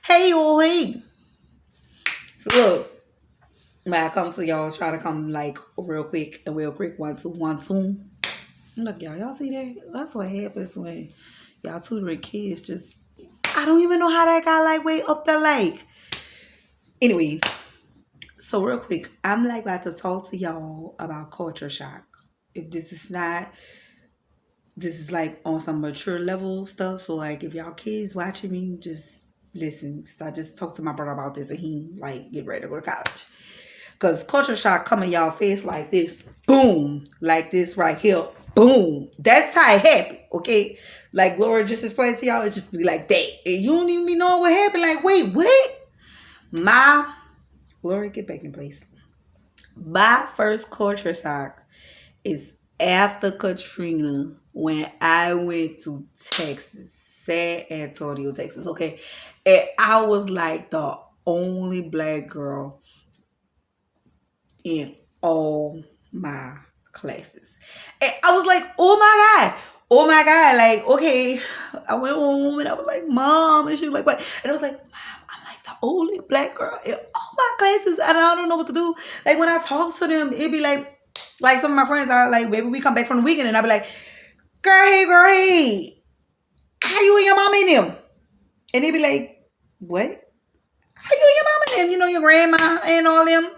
Hey, oh, hey. So look, man, I come to y'all, try to come like real quick, one, two, one, two. Look, y'all see that? That's what happens when y'all tutoring kids just, I don't even know how that got like way up the lake. Anyway, so real quick, I'm like about to talk to y'all about culture shock. If this is not, this is like on some mature level stuff. So like if y'all kids watching me, just listen. 'Cause I just talked to my brother about this and he like get ready to go to college. Cause culture shock come in y'all face like this, boom, like this right here, boom. That's how it happened, okay? Like Laura just explained to y'all, it just be like that. And you don't even be knowing what happened. Like, wait, what? My Laura, get back in place. My first culture shock is after Katrina when I went to Texas, San Antonio, Texas, okay? And I was like the only black girl in all my classes. And I was like, oh my God. Oh my God. Like, okay. I went home and I was like, Mom. And she was like, what? And I was like, Mom, I'm like the only black girl in all my classes. And I don't know what to do. Like when I talk to them, it'd be like some of my friends are like, maybe we come back from the weekend and I'll be like, girl, hey. How you and your mom in them? And they'd be like, what? How you and your mom in them? You know, your grandma and all them?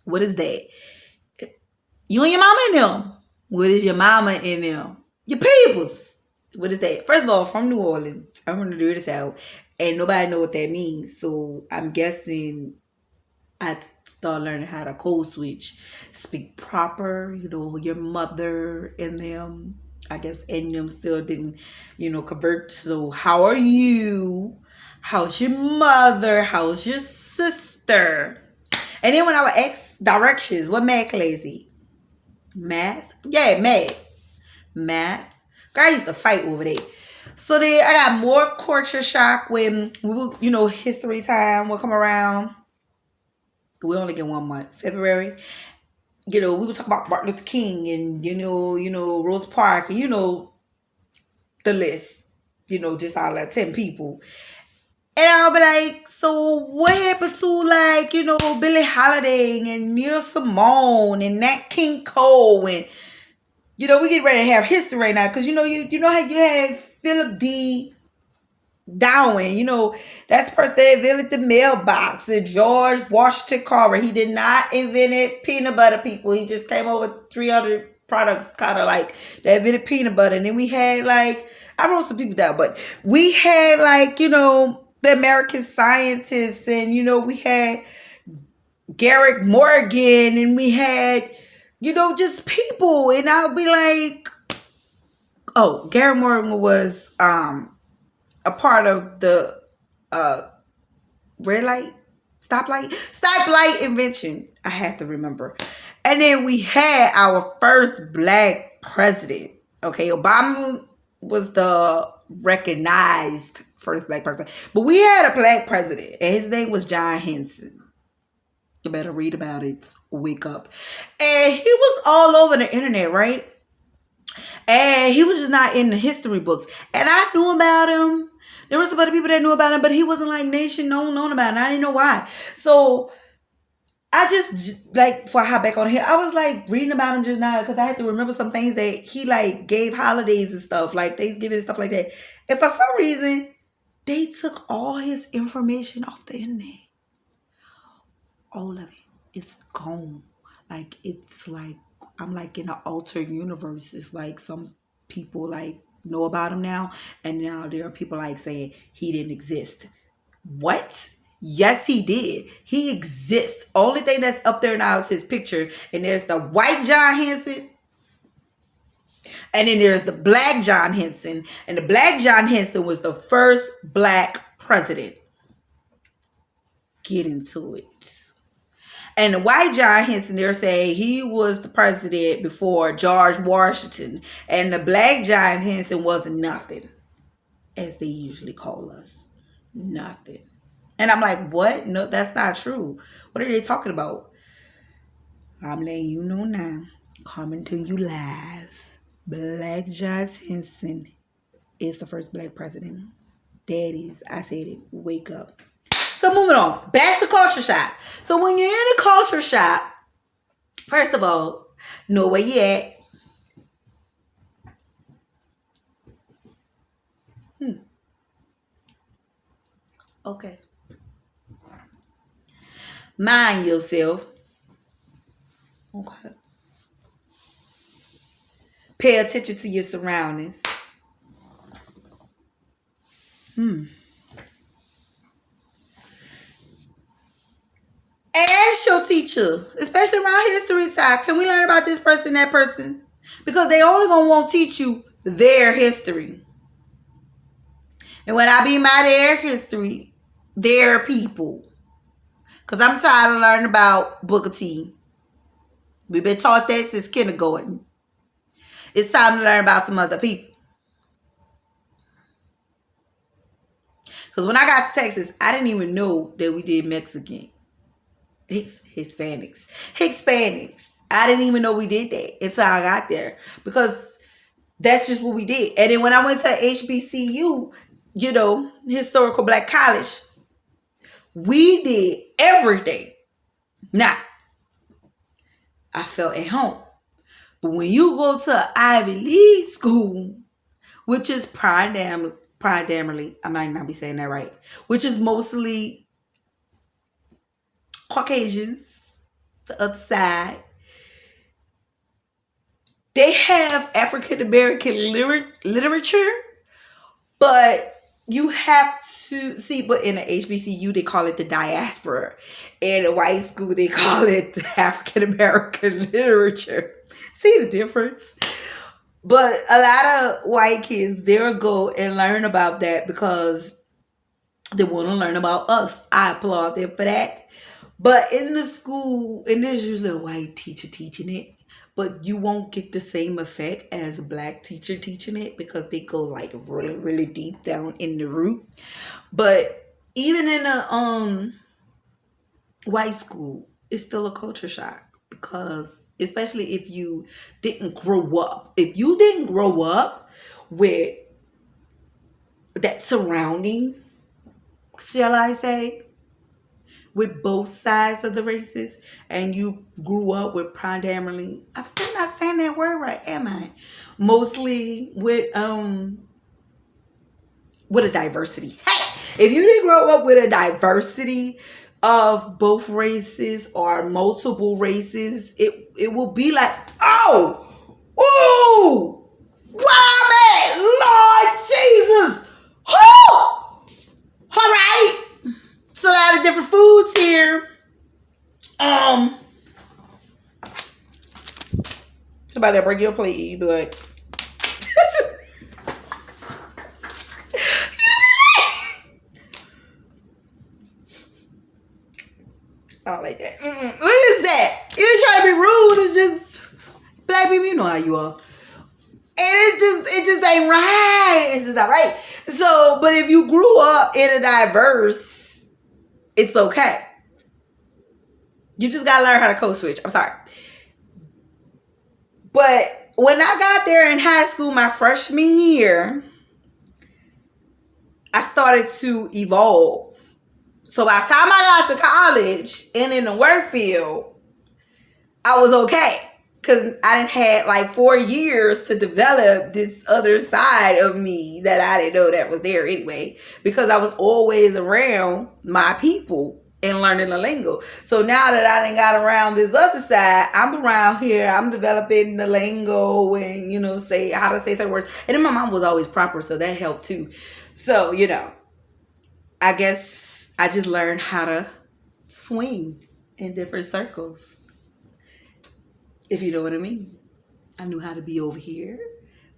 What is that? You and your mama in them. What is your mama in them? Your peoples. What is that? First of all, from New Orleans. I'm from the dirty South. And nobody know what that means. So I'm guessing I start learning how to code switch. Speak proper, your mother and them. I guess and them still didn't, convert. So how are you? How's your mother? How's your sister? And then when I would ask directions, what math class is? Math? Yeah, math. Girl, I used to fight over that. So then I got more culture shock when history time will come around. We only get 1 month, February. We would talk about Martin Luther King and Rose Park and the list. Just all like 10 people. And I'll be like, so what happened to Billie Holiday and Neil Simone and Nat King Cole and we get ready to have history right now because you know how you have Philip D. Darwin, that's the person that invented the mailbox, and George Washington Carver. He did not invent peanut butter, people. He just came over with 300 products, kind of like that invented peanut butter. And then we had I wrote some people down, but we had the American scientists, and we had Garrick Morgan, and we had just people, and I'll be like, oh, Garrick Morgan was a part of the red light, stoplight invention. I had to remember. And then we had our first black president. Okay, Obama was the recognized first black president, but we had a black president, and his name was John Henson. You better read about it. Wake up. And he was all over the internet, right? And he was just not in the history books. And I knew about him. There were some other people that knew about him, but he wasn't like nation known about him. I didn't know why. So I just before I hop back on here, I was like reading about him just now because I had to remember some things that he gave holidays and stuff, like Thanksgiving and stuff like that. And for some reason, they took all his information off the internet. All of it. It's gone. It's like I'm in an altered universe. It's like some people know about him now, and now there are people saying he didn't exist. What? Yes, he did. He exists. Only thing that's up there now is his picture, and there's the white John Henson, and then there's the black John Henson, and the black John Henson was the first black president. Get into it. And the white John Henson, they're saying he was the president before George Washington. And the black John Henson wasn't nothing, as they usually call us. Nothing. And I'm like, what? No, that's not true. What are they talking about? I'm letting you know now. Coming to you live. Black John Henson is the first black president. Daddies, I said it. Wake up. So moving on. Back to culture shock. So when you're in a culture shock, first of all, know where you at. Okay. Mind yourself. Okay. Pay attention to your surroundings. Ask your teacher, especially around history side, can we learn about this person, that person? Because they only gonna want to teach you their history. And when I be my their history, their people. Because I'm tired of learning about Booker T. We've been taught that since kindergarten. It's time to learn about some other people. Because when I got to Texas, I didn't even know that we did Mexican. Hispanics. I didn't even know we did that until I got there. Because that's just what we did. And then when I went to HBCU, Historical Black College, we did everything. Now, I felt at home. But when you go to an Ivy League school, which is primarily, I might not be saying that right, which is mostly Caucasians, the other side, they have African American literature, but you have to see, but in the HBCU, they call it the diaspora. In a white school, they call it the African American literature. See the difference? But a lot of white kids, they'll go and learn about that because they want to learn about us. I applaud them for that. But in the school, and there's usually a white teacher teaching it, but you won't get the same effect as a black teacher teaching it because they go like really, really deep down in the root. But even in a white school, it's still a culture shock because especially if you didn't grow up. If you didn't grow up with that surrounding, shall I say, with both sides of the races, and you grew up with primarily, I'm still not saying that word right, am I? Mostly with a diversity. Hey, if you didn't grow up with a diversity of both races or multiple races, it will be like, oh, ooh, wow, man, Lord Jesus, oh, all right. It's a lot of different foods here. Somebody will bring you a plate, you be like, I don't like that. What is that? You ain't trying to be rude. It's just black people. You know how you are, and it just ain't right. It's just not right. So, but if you grew up in a diverse, it's okay. You just gotta learn how to code switch. I'm sorry, but when I got there in high school, my freshman year, I started to evolve. So by the time I got to college and in the work field, I was okay. Because I didn't had like 4 years to develop this other side of me that I didn't know that was there anyway. Because I was always around my people and learning the lingo. So now that I done got around this other side, I'm around here. I'm developing the lingo and, say how to say certain words. And then my mom was always proper, so that helped too. So, I guess I just learned how to swing in different circles, if you know what I mean. I knew how to be over here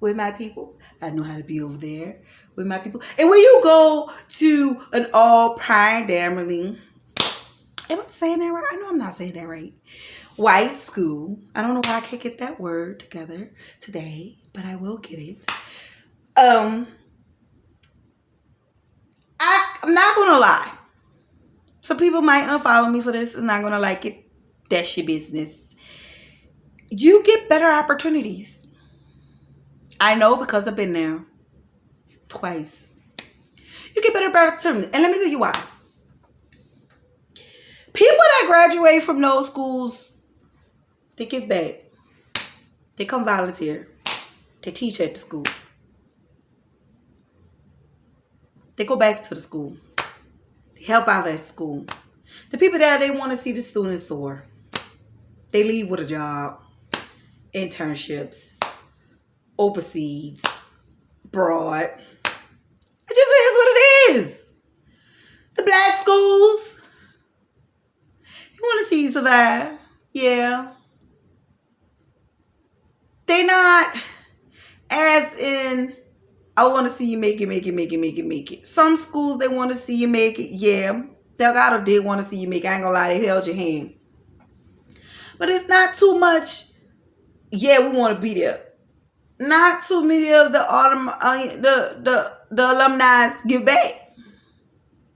with my people. I knew how to be over there with my people. And when you go to an all primarily, am I saying that right? I know I'm not saying that right. White school. I don't know why I can't get that word together today, but I will get it. I'm not gonna lie. Some people might unfollow me for this. It's not gonna like it. That's your business. You get better opportunities. I know because I've been there twice. You get better and better terms. And let me tell you why. People that graduate from those schools, they give back. They come volunteer. They teach at the school. They go back to the school. They help out at school. The people there, they want to see the students soar. They leave with a job, internships, overseas, abroad. It just is what it is. The black schools, you want to see you survive. Yeah. They not as in, I want to see you make it. Some schools, they want to see you make it. Yeah. Delgado did want to see you make it. I ain't gonna lie, they held your hand. But it's not too much, yeah, we want to be there. Not too many of the alumni give back.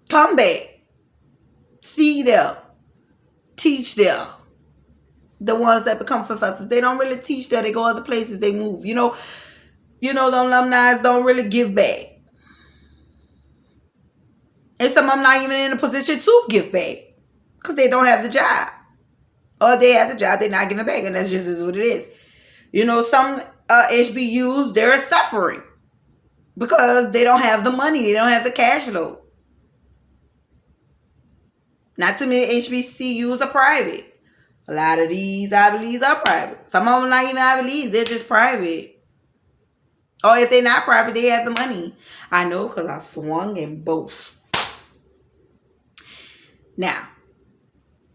Come back. See them. Teach them. The ones that become professors, they don't really teach there. They go other places. They move. You know, the alumni don't really give back. And some of them not even in a position to give back because they don't have the job. Or they have the job, they're not giving back. And that's just what it is. Some HBUs, they're suffering because they don't have the money. They don't have the cash flow. Not too many HBCUs are private. A lot of these Ivy Leagues are private. Some of them not even Ivy Leagues. They're just private. Or if they're not private, they have the money. I know because I swung in both. Now,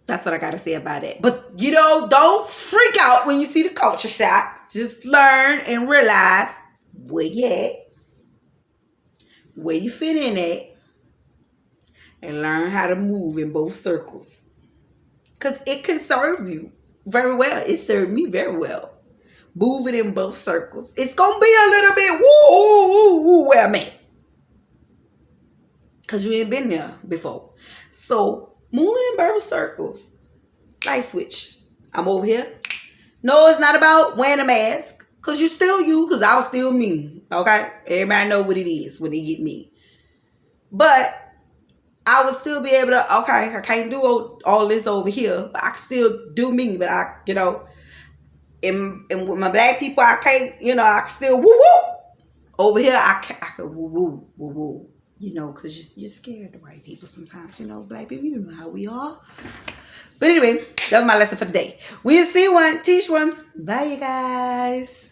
that's what I got to say about that. But, don't freak out when you see the culture shock. Just learn and realize where you at, where you fit in at, and learn how to move in both circles. Because it can serve you very well. It served me very well. Moving in both circles. It's going to be a little bit woo where I'm at. Because you ain't been there before. So, moving in both circles. Light switch. I'm over here. No, it's not about wearing a mask. Because you're still you. Because I was still me. Okay? Everybody know what it is when they get me. But I would still be able to, okay, I can't do all this over here. But I can still do me. But and with my black people, I can't, I can still woo woo. Over here, I can woo woo. Because you're scared of white people sometimes. Black people, you know how we are. But anyway, that was my lesson for the day. We'll see one, teach one. Bye, you guys.